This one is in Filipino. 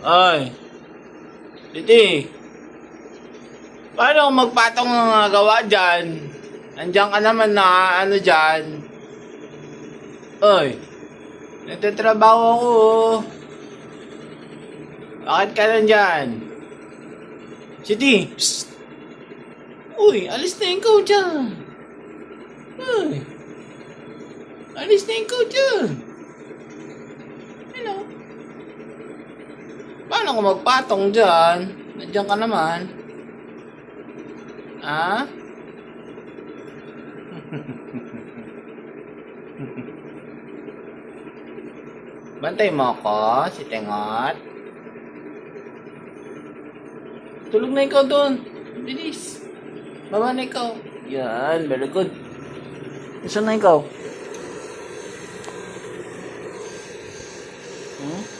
Ay, Titi. Paano kung magpatong ng gawa dyan? Andiyan ka naman na ano dyan. Ay, nagtatrabaho ako. Bakit ka nandyan? Titi, psst. Uy, alis na ikaw dyan. Uy, alis na ikaw dyan. Ano? Paano kung magpatong dyan? Nandiyan ka naman. Ha? Bantay mo ako, si Tengot. Tulog na ikaw doon. Bilis. Baba na ikaw. Yan, very good. Saan na ikaw? Hmm?